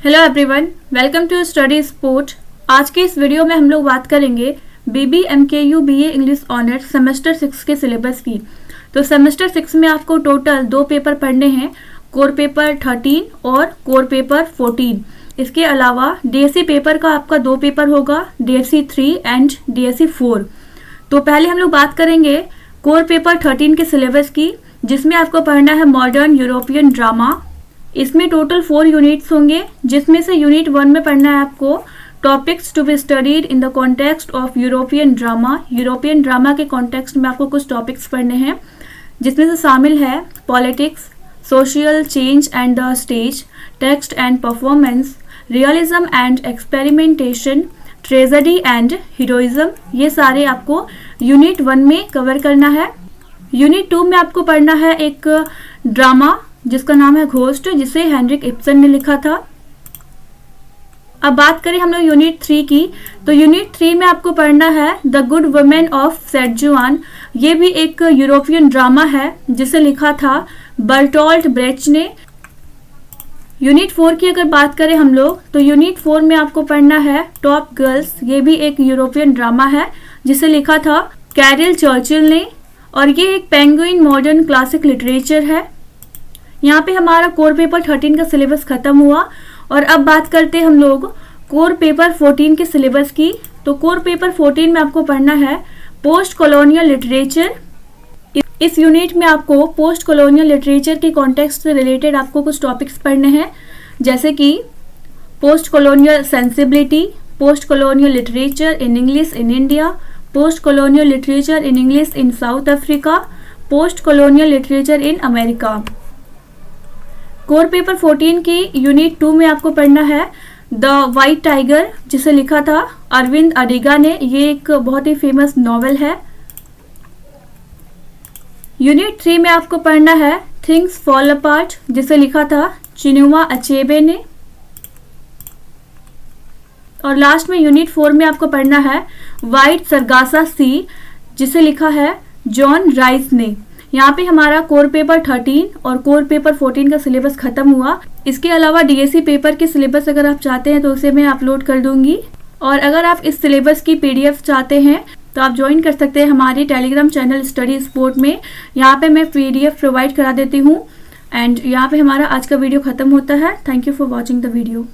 Hello everyone, welcome to study sport. आज के इस वीडियो में हम लोग बात करेंगे BBMKU BA English honours semester 6 के सिलेबस की। तो सेमेस्टर 6 में आपको टोटल 2 पेपर पढ़ने हैं, कोर पेपर 13 और कोर पेपर 14। इसके अलावा DSC पेपर का आपका 2 पेपर होगा, DSC 3 एंड DSC 4। तो पहले हम लोग बात करेंगे कोर पेपर 13 के सिलेबस की, जिसमें आपको पढ़ना है मॉडर्न यूरोपियन ड्रामा। इसमें टोटल 4 यूनिट्स होंगे, जिसमें से यूनिट 1 में पढ़ना है आपको topics to be studied in the context of European drama. European drama के कॉन्टेक्स्ट में आपको कुछ टॉपिक्स पढ़ने हैं, जिसमें से शामिल है politics, social change and the stage, text and performance, realism and experimentation, tragedy and heroism. ये सारे आपको यूनिट 1 में कवर करना है। यूनिट 2 में आपको पढ़ना है एक ड्रामा जिसका नाम है घोस्ट, जिसे हेनरिक इब्सन ने लिखा था। अब बात करें हम लोग यूनिट 3 की, तो यूनिट 3 में आपको पढ़ना है the good women of saint Juan. ये भी एक यूरोपियन ड्रामा है जिसे लिखा था बर्टोल्ट ब्रेcht ने। यूनिट 4 की अगर बात करें हम लोग, तो यूनिट 4 में आपको पढ़ना है टॉप गर्ल्स। ये भी एक यूरोपियन ड्रामा है जिसे लिखा था कैरल चर्चिल ने, और ये एक पेंगुइन मॉडर्न क्लासिक लिटरेचर है। यहाँ पे हमारा कोर पेपर 13 का सिलेबस खत्म हुआ, और अब बात करते हैं हम लोग कोर पेपर 14 के सिलेबस की। तो कोर पेपर 14 में आपको पढ़ना है पोस्ट कॉलोनियल लिटरेचर। इस यूनिट में आपको पोस्ट कॉलोनियल लिटरेचर के कॉन्टेक्स्ट से रिलेटेड आपको कुछ टॉपिक्स पढ़ने हैं, जैसे कि post colonial sensibility, post colonial literature in English in India, post colonial literature in English in south Africa, post colonial literature in America. Core paper 14 की unit 2 में आपको पढ़ना है द वाइट टाइगर, जिसे लिखा था अरविंद अडिगा ने। ये एक बहुत ही फेमस नॉवेल है। यूनिट 3 में आपको पढ़ना है थिंग्स फॉल अपार्ट, जिसे लिखा था चिनुआ अचेबे ने। और लास्ट में यूनिट 4 में आपको पढ़ना है वाइट सरगासा सी, जिसे लिखा है जॉन राइस ने। यहाँ पे हमारा कोर पेपर 13 और कोर पेपर 14 का सिलेबस खत्म हुआ। इसके अलावा DSC पेपर के सिलेबस अगर आप चाहते हैं तो उसे मैं अपलोड कर दूंगी, और अगर आप इस सिलेबस की PDF चाहते हैं तो आप ज्वाइन कर सकते हैं हमारी टेलीग्राम चैनल स्टडी स्पोर्ट में। यहाँ पे मैं PDF प्रोवाइड करा देती हूँ। एंड यहाँ पे हमारा आज का वीडियो खत्म होता है। Thank you for watching the video.